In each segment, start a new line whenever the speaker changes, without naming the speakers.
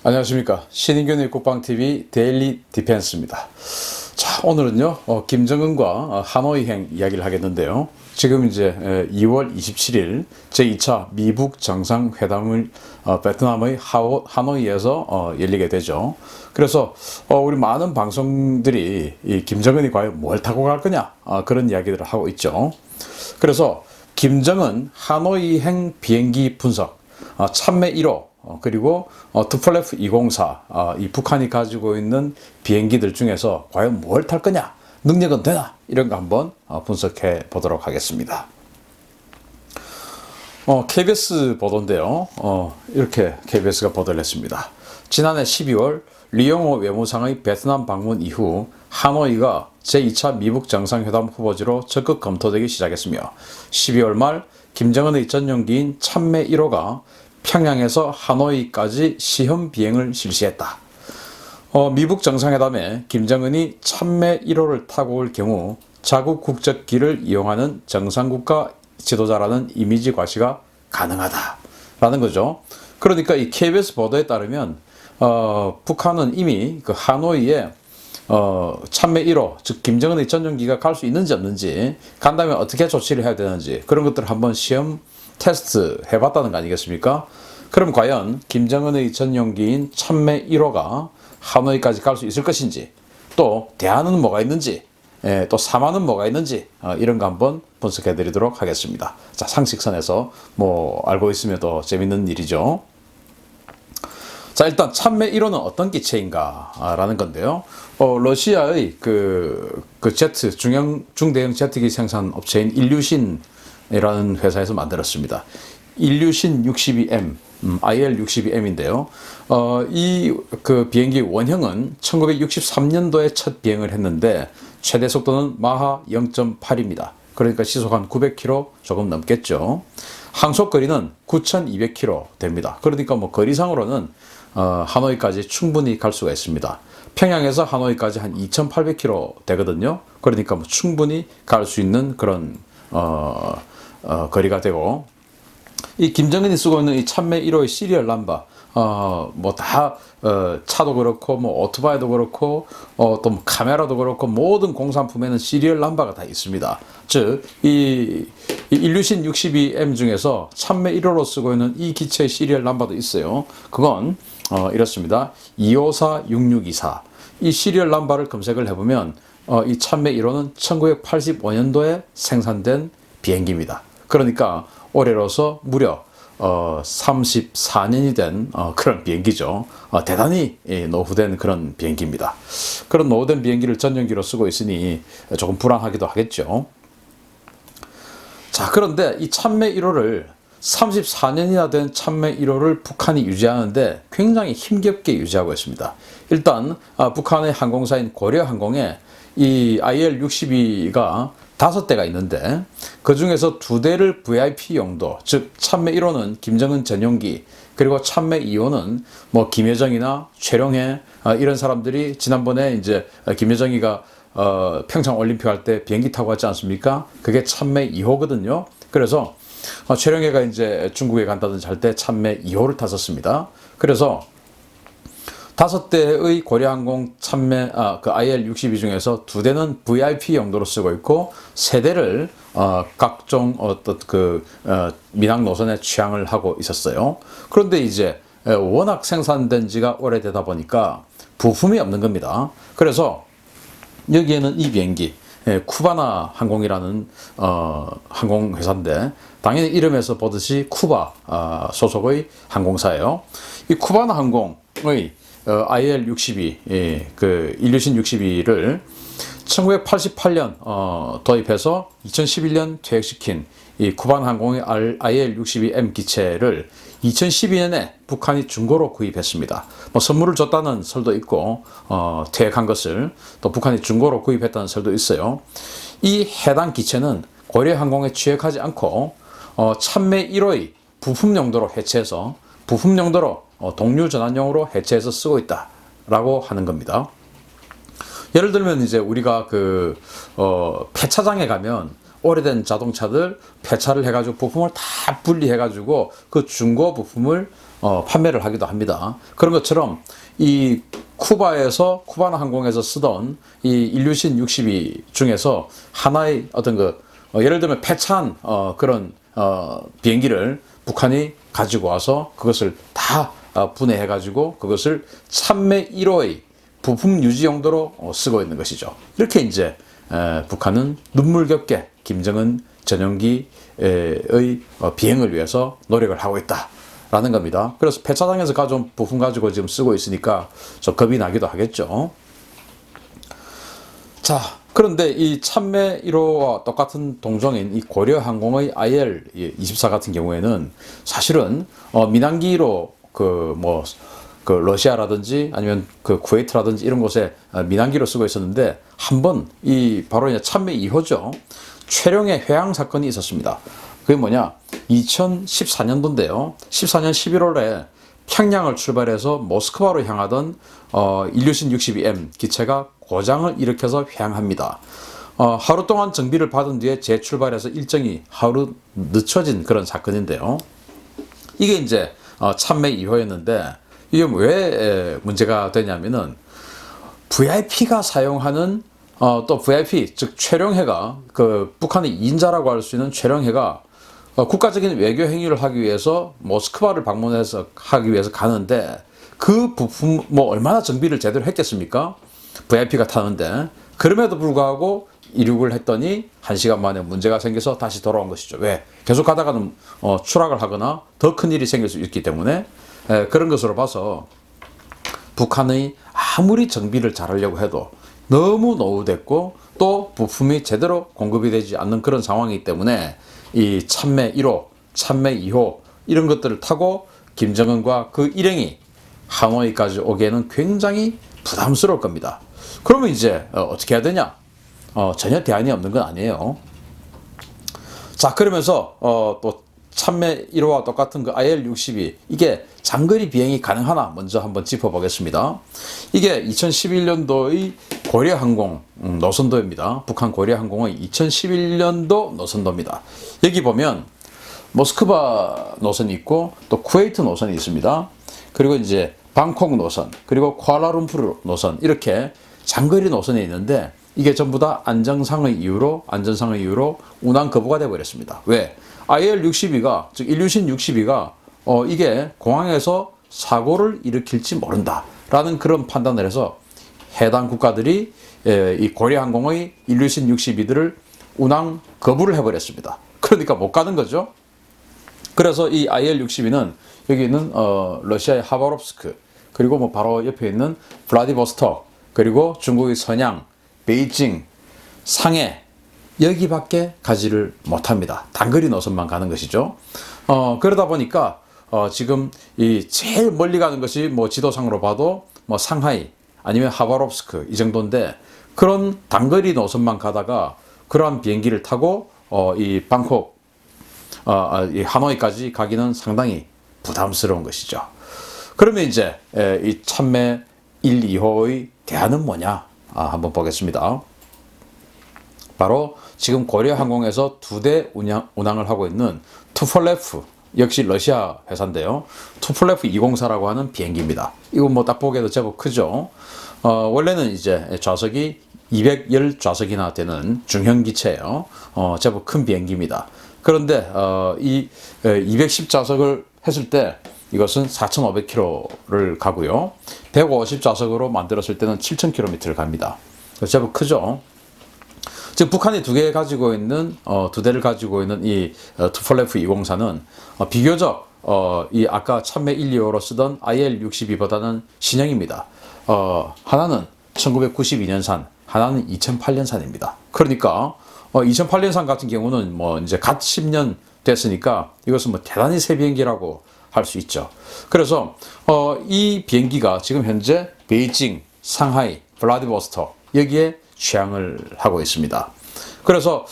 안녕하십니까. 신인균의 국방TV 데일리 디펜스입니다. 자, 오늘은요, 김정은과 하노이행 이야기를 하겠는데요. 지금 이제 2월 27일 제2차 미북 정상회담을 베트남의 하노이에서 열리게 되죠. 그래서 우리 많은 방송들이 이 김정은이 과연 뭘 타고 갈 거냐, 그런 이야기들을 하고 있죠. 그래서 김정은 하노이행 비행기 분석, 참매 1호, 그리고 투플레프 204, 이 북한이 가지고 있는 비행기들 중에서 과연 뭘 탈 거냐, 능력은 되나, 이런 거 한번 분석해 보도록 하겠습니다. KBS 보도인데요. 이렇게 KBS가 보도를 했습니다. 지난해 12월 리용호 외무상의 베트남 방문 이후 하노이가 제2차 미북 정상회담 후보지로 적극 검토되기 시작했으며 12월 말 김정은의 전용기인 참매 1호가 평양에서 하노이까지 시험 비행을 실시했다. 미북 정상회담에 김정은이 참매 1호를 타고 올 경우 자국 국적기를 이용하는 정상국가 지도자라는 이미지 과시가 가능하다라는 거죠. 그러니까 이 KBS 보도에 따르면 북한은 이미 그 하노이에 참매 1호, 즉 김정은의 전용기가 갈 수 있는지 없는지, 간다면 어떻게 조치를 해야 되는지, 그런 것들을 한번 시험 테스트 해봤다는 거 아니겠습니까? 그럼 과연 김정은의 전용기인 참매 1호가 하노이까지 갈 수 있을 것인지, 또 대안은 뭐가 있는지, 또 사안은 뭐가 있는지, 이런 거 한번 분석해 드리도록 하겠습니다. 자, 상식선에서 뭐 알고 있으면 더 재밌는 일이죠. 자, 일단 참매 1호는 어떤 기체인가 라는 건데요. 러시아의 그 제트, 중대형 제트기 생산 업체인 일류신이라는 회사에서 만들었습니다. 일류신 62M, IL-62M인데요. 이 그 비행기 원형은 1963년도에 첫 비행을 했는데 최대 속도는 마하 0.8입니다. 그러니까 시속 한 900km 조금 넘겠죠. 항속 거리는 9,200km 됩니다. 그러니까 뭐 거리상으로는 하노이까지 충분히 갈 수가 있습니다. 평양에서 하노이까지 한 2,800km 되거든요. 그러니까 뭐 충분히 갈 수 있는 그런 거리가 되고, 이 김정은이 쓰고 있는 이 참매 1호의 시리얼 넘버, 뭐 다 차도 그렇고 뭐 오토바이도 그렇고 또 뭐 카메라도 그렇고 모든 공산품에는 시리얼 넘버가 다 있습니다. 즉 이 일류신 62M 중에서 참매 1호로 쓰고 있는 이 기체의 시리얼 넘버도 있어요. 그건 이렇습니다. 2546624. 이 시리얼 넘버를 검색을 해보면 이 참매 1호는 1985년도에 생산된 비행기입니다. 그러니까 올해로서 무려 34년이 된 그런 비행기죠. 대단히 노후된 그런 비행기입니다. 그런 노후된 비행기를 전용기로 쓰고 있으니 조금 불안하기도 하겠죠. 자, 그런데 이 참매 1호를 34년이나 된 참매 1호를 북한이 유지하는데 굉장히 힘겹게 유지하고 있습니다. 일단 북한의 항공사인 고려항공에 이 IL-62가 5대가 있는데 그 중에서 2대를 VIP 용도, 즉 참매 1호는 김정은 전용기, 그리고 참매 2호는 뭐 김여정이나 최룡해 이런 사람들이 지난번에 이제 김여정이가 평창 올림픽 할 때 비행기 타고 갔지 않습니까? 그게 참매 2호거든요. 그래서 최룡해가 이제 중국에 간다든지 할 때 참매 2호를 탔었습니다. 그래서 5대의 고려항공 참매 그 IL-62 중에서 2대는 VIP 용도로 쓰고 있고 3대를 각종 어떤 그 민항 노선에 취항을 하고 있었어요. 그런데 이제 워낙 생산된 지가 오래되다 보니까 부품이 없는 겁니다. 그래서 여기에는 이 비행기 쿠바나 항공이라는 항공회사인데, 당연히 이름에서 보듯이 쿠바 소속의 항공사예요. 이 쿠바나 항공의 IL-62, 그 일류신 62를 1988년 도입해서 2011년 퇴역시킨 이 쿠바나 항공의 IL-62M 기체를 2012년에 북한이 중고로 구입했습니다. 뭐 선물을 줬다는 설도 있고 퇴역한 것을 또 북한이 중고로 구입했다는 설도 있어요. 이 해당 기체는 고려항공에 취역하지 않고 참매 1호의 부품 용도로 해체해서 부품 용도로 동류 전환용으로 해체해서 쓰고 있다라고 하는 겁니다. 예를 들면 이제 우리가 그 폐차장에 가면 오래된 자동차들 폐차를 해가지고 부품을 다 분리해가지고 그 중고 부품을 판매를 하기도 합니다. 그런 것처럼 이 쿠바나 항공에서 쓰던 이 일류신 62 중에서 하나의 어떤 예를 들면 폐차한 그런 비행기를 북한이 가지고 와서 그것을 다 분해해가지고 그것을 참매 1호의 부품 유지 용도로 쓰고 있는 것이죠. 이렇게 이제 북한은 눈물겹게 김정은 전용기의 비행을 위해서 노력을 하고 있다라는 겁니다. 그래서 폐차장에서 가져온 부품 가지고 지금 쓰고 있으니까 좀 겁이 나기도 하겠죠. 자, 그런데 이 참매 1호와 똑같은 동종인 이 고려항공의 IL-24 같은 경우에는 사실은 민항기로 러시아라든지 아니면 쿠웨이트라든지 이런 곳에 민항기로 쓰고 있었는데 한번 바로 이제 참매 2호죠. 최룡의 회항 사건이 있었습니다. 그게 뭐냐? 2014년도인데요. 14년 11월에 평양을 출발해서 모스크바로 향하던 일류신 62M 기체가 고장을 일으켜서 회항합니다. 하루 동안 정비를 받은 뒤에 재출발해서 일정이 하루 늦춰진 그런 사건인데요. 이게 이제 참매 2호였는데 이게 왜 문제가 되냐면은 VIP가 사용하는 또 VIP 즉 최룡해가 북한의 인자라고 할 수 있는 최룡해가 국가적인 외교 행위를 하기 위해서 모스크바를 방문해서 하기 위해서 가는데 그 부품 얼마나 정비를 제대로 했겠습니까? VIP가 타는데 그럼에도 불구하고 이륙을 했더니 1시간 만에 문제가 생겨서 다시 돌아온 것이죠. 왜? 계속 가다가는 추락을 하거나 더 큰 일이 생길 수 있기 때문에 그런 것으로 봐서 북한의 아무리 정비를 잘하려고 해도 너무 노후됐고 또 부품이 제대로 공급이 되지 않는 그런 상황이기 때문에 이 참매 1호, 참매 2호 이런 것들을 타고 김정은과 그 일행이 하노이까지 오기에는 굉장히 부담스러울 겁니다. 그러면 이제 어떻게 해야 되냐? 전혀 대안이 없는 건 아니에요. 자, 그러면서 또 참매 1호와 똑같은 그 IL-62 이게 장거리 비행이 가능하나 먼저 한번 짚어보겠습니다. 이게 2011년도의 고려항공 노선도입니다. 북한 고려항공의 2011년도 노선도입니다. 여기 보면 모스크바 노선이 있고 또 쿠웨이트 노선이 있습니다. 그리고 이제 방콕 노선 그리고 쿠알라룸푸르 노선 이렇게 장거리 노선이 있는데 이게 전부 다 안전상의 이유로 운항 거부가 되어버렸습니다. 왜? IL-62가 즉 일류신 62가 이게 공항에서 사고를 일으킬지 모른다라는 그런 판단을 해서 해당 국가들이 이 고려항공의 일류신 62들을 운항 거부를 해버렸습니다. 그러니까 못 가는 거죠. 그래서 이 IL-62는 여기 있는 러시아의 하바롭스크 그리고 바로 옆에 있는 블라디보스톡 그리고 중국의 선양, 베이징, 상해 여기밖에 가지를 못합니다. 단거리 노선만 가는 것이죠. 그러다 보니까 지금 이 제일 멀리 가는 것이 지도상으로 봐도 상하이 아니면 하바롭스크 이 정도인데 그런 단거리 노선만 가다가 그러한 비행기를 타고 이 방콕 이 하노이까지 가기는 상당히 부담스러운 것이죠. 그러면 이제 이 참매 1, 2호의 대안은 뭐냐? 한번 보겠습니다. 바로 지금 고려항공에서 2대 운항을 하고 있는 투폴레프 역시 러시아 회사인데요. 투폴레프 204라고 하는 비행기입니다. 이거 딱 보기에도 제법 크죠. 원래는 이제 좌석이 210 좌석이나 되는 중형 기체예요. 제법 큰 비행기입니다. 그런데 이 210 좌석을 했을 때 이것은 4,500km를 가고요. 150 좌석으로 만들었을 때는 7,000km를 갑니다. 제법 크죠. 즉 북한이 두 대를 가지고 있는 이 투폴레프 204는 비교적 이 아까 참매 1, 2호로 쓰던 IL-62보다는 신형입니다. 하나는 1992년산, 하나는 2008년산입니다. 그러니까 2008년산 같은 경우는 이제 갓 10년 됐으니까 이것은 대단히 새 비행기라고 할 수 있죠. 그래서 이 비행기가 지금 현재 베이징, 상하이, 블라디보스톡 여기에 취항을 하고 있습니다. 그래서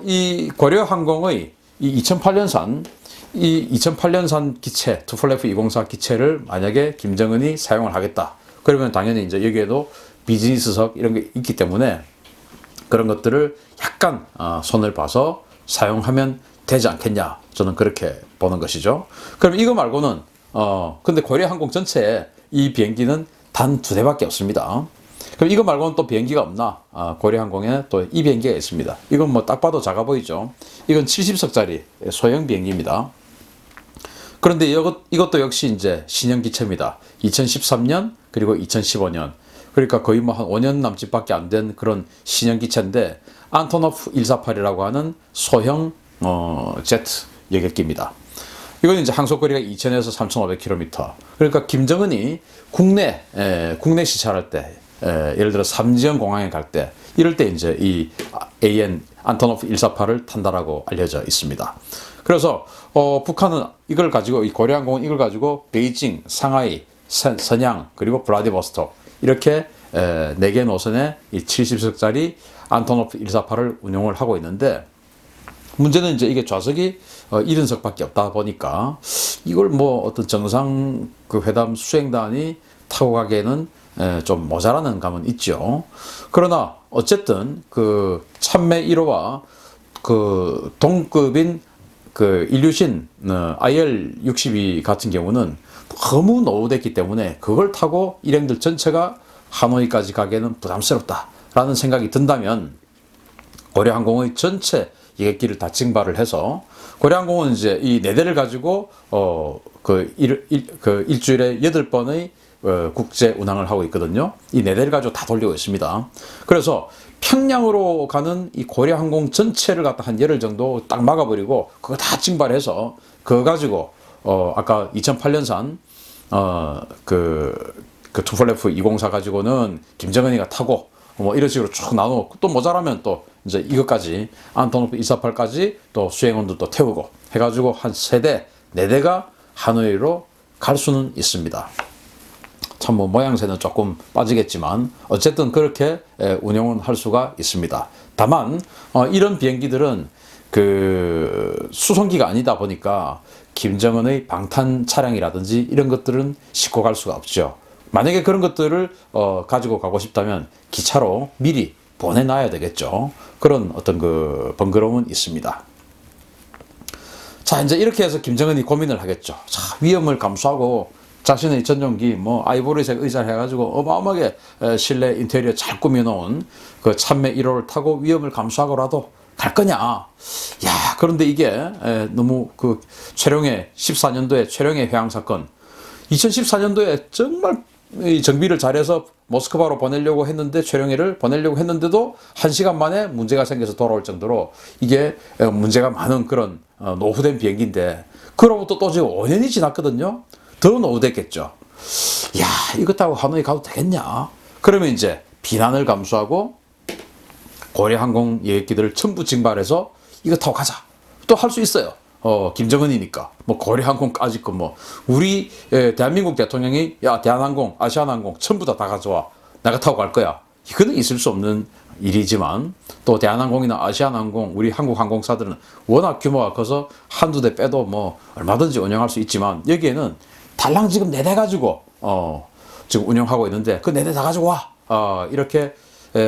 이 고려항공의 이 2008년산 기체 투폴레프 204 기체를 만약에 김정은이 사용을 하겠다. 그러면 당연히 이제 여기에도 비즈니스석 이런 게 있기 때문에 그런 것들을 약간 손을 봐서 사용하면 되지 않겠냐, 저는 그렇게 보는 것이죠. 그럼 이거 말고는 근데 고려항공 전체에 이 비행기는 단 2대밖에 없습니다. 그럼 이거 말고는 또 비행기가 없나? 고려항공에 또 이 비행기가 있습니다. 이건 뭐 딱 봐도 작아 보이죠. 이건 70석짜리 소형 비행기입니다. 그런데 이것도 역시 이제 신형 기체입니다. 2013년 그리고 2015년, 그러니까 거의 뭐 한 5년 남짓밖에 안 된 그런 신형 기체인데, 안토노프 148이라고 하는 소형 제트 여객기입니다. 이건 이제 항속거리가 2,000에서 3,500km. 그러니까 김정은이 국내 시찰할 때, 예를 들어 삼지연 공항에 갈 때, 이럴 때 이제 이 AN 안토노프 148을 탄다라고 알려져 있습니다. 그래서 북한은 이걸 가지고, 이 고려항공은 이걸 가지고 베이징, 상하이, 선양, 그리고 블라디보스톡 이렇게 4개 노선에 이 70석짜리 안토노프 148을 운용을 하고 있는데, 문제는 이제 이게 좌석이 70석밖에 없다 보니까 이걸 뭐 어떤 정상 그 회담 수행단이 타고 가기에는 좀 모자라는 감은 있죠. 그러나 어쨌든 그 참매 1호와 그 동급인 그 일류신 IL-62 같은 경우는 너무 노후됐기 때문에 그걸 타고 일행들 전체가 하노이까지 가기에는 부담스럽다라는 생각이 든다면, 고려항공의 전체 여객기를 다 증발을 해서, 고려항공은 이제 이 4대를 가지고 일주일에 8번의 국제 운항을 하고 있거든요. 이 4대를 가지고 다 돌리고 있습니다. 그래서 평양으로 가는 이 고려항공 전체를 갖다 한 열흘 정도 딱 막아버리고 그거 다 증발해서 그거 가지고 아까 2008년산 그 투폴레프 204 가지고는 김정은이가 타고 뭐 이런 식으로 쭉 나누고, 또 모자라면 또 이제 이것까지 안토노프 148까지 또 수행원도 또 태우고 해가지고 한 3대, 4대가 하노이로 갈 수는 있습니다. 참 뭐 모양새는 조금 빠지겠지만 어쨌든 그렇게 운영은 할 수가 있습니다. 다만 이런 비행기들은 그 수송기가 아니다 보니까 김정은의 방탄 차량이라든지 이런 것들은 싣고 갈 수가 없죠. 만약에 그런 것들을 가지고 가고 싶다면 기차로 미리 보내놔야 되겠죠. 그런 어떤 그 번거로움은 있습니다. 자, 이제 이렇게 해서 김정은이 고민을 하겠죠. 자, 위험을 감수하고 자신의 전용기 뭐 아이보리색 의자를 해가지고 어마어마하게 실내 인테리어 잘 꾸며놓은 그 참매 1호를 타고 위험을 감수하고라도 갈 거냐. 야, 그런데 이게 너무 그 최룡해 14년도에 최룡해 회항 사건, 2014년도에 정말 정비를 잘해서 모스크바로 보내려고 했는데, 최룡해를 보내려고 했는데도 1시간 만에 문제가 생겨서 돌아올 정도로 이게 문제가 많은 그런 노후된 비행기인데, 그로부터 또 지금 5년이 지났거든요. 더 노후됐겠죠. 야, 이거 타고 하노이 가도 되겠냐? 그러면 이제 비난을 감수하고 고려항공 여객기들을 전부 증발해서 이거 타고 가자. 또 할 수 있어요. 김정은이니까. 뭐 고려항공까지 거 뭐 우리 대한민국 대통령이 야, 대한항공, 아시아나항공 전부 다 가져와. 내가 타고 갈 거야. 이거는 있을 수 없는 일이지만, 또 대한항공이나 아시아나항공, 우리 한국 항공사들은 워낙 규모가 커서 한두 대 빼도 뭐 얼마든지 운영할 수 있지만, 여기에는 달랑 지금 4대 가지고 지금 운영하고 있는데 그 4대 다 가지고 와. 이렇게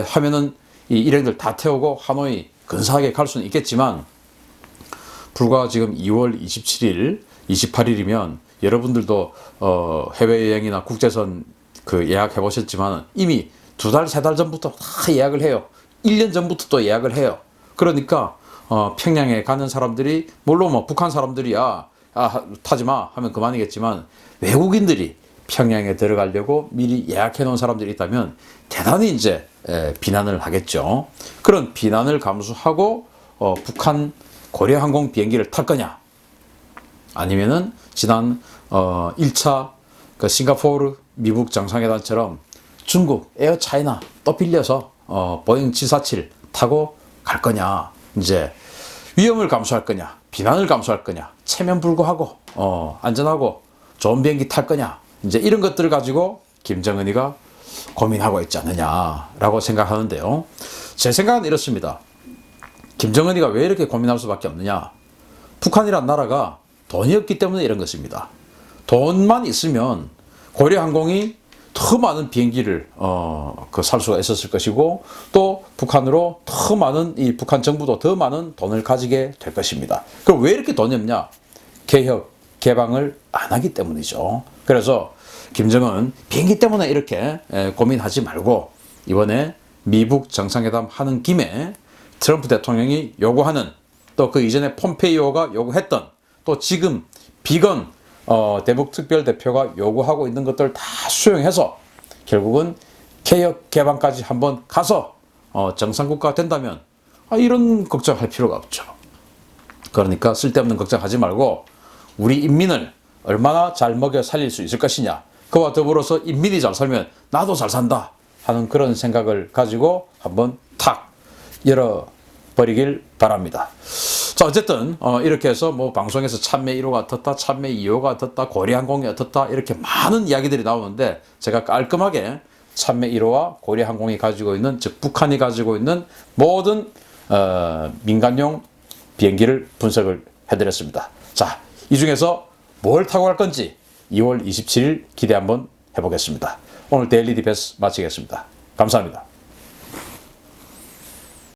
하면은 이 일행들 다 태우고 하노이 근사하게 갈 수는 있겠지만, 불과 지금 2월 27일, 28일이면 여러분들도 해외여행이나 국제선 그 예약해 보셨지만 이미 2달, 3달 전부터 다 예약을 해요. 1년 전부터 또 예약을 해요. 그러니까 평양에 가는 사람들이, 물론 뭐 북한 사람들이야 타지 마 하면 그만이겠지만, 외국인들이 평양에 들어가려고 미리 예약해 놓은 사람들이 있다면 대단히 이제 비난을 하겠죠. 그런 비난을 감수하고 북한 고려항공 비행기를 탈 거냐, 아니면은 지난 1차 그 싱가포르 미국 정상회담처럼 중국 에어차이나 또 빌려서 보잉 747 타고 갈 거냐, 이제 위험을 감수할 거냐, 비난을 감수할 거냐, 체면 불구하고 안전하고 좋은 비행기 탈 거냐, 이제 이런 것들을 가지고 김정은이가 고민하고 있지 않느냐라고 생각하는데요. 제 생각은 이렇습니다. 김정은이가 왜 이렇게 고민할 수밖에 없느냐? 북한이란 나라가 돈이 없기 때문에 이런 것입니다. 돈만 있으면 고려항공이 더 많은 비행기를 살 수가 있었을 것이고, 또 북한으로 더 많은, 이 북한 정부도 더 많은 돈을 가지게 될 것입니다. 그럼 왜 이렇게 돈이 없냐? 개혁, 개방을 안 하기 때문이죠. 그래서 김정은 비행기 때문에 이렇게 고민하지 말고, 이번에 미북 정상회담 하는 김에 트럼프 대통령이 요구하는, 또 그 이전에 폼페이오가 요구했던, 또 지금 비건 대북 특별대표가 요구하고 있는 것들 다 수용해서 결국은 개혁 개방까지 한번 가서 정상국가 된다면 이런 걱정할 필요가 없죠. 그러니까 쓸데없는 걱정하지 말고 우리 인민을 얼마나 잘 먹여 살릴 수 있을 것이냐, 그와 더불어서 인민이 잘 살면 나도 잘 산다 하는 그런 생각을 가지고 한번 탁 열어버리길 바랍니다. 자, 어쨌든 이렇게 해서 뭐 방송에서 참매 1호가 어떻다, 참매 2호가 어떻다, 고려항공이 어떻다, 이렇게 많은 이야기들이 나오는데, 제가 깔끔하게 참매 1호와 고려항공이 가지고 있는, 즉 북한이 가지고 있는 모든 민간용 비행기를 분석을 해드렸습니다. 자, 이 중에서 뭘 타고 갈 건지 2월 27일 기대 한번 해보겠습니다. 오늘 데일리 디펜스 마치겠습니다. 감사합니다.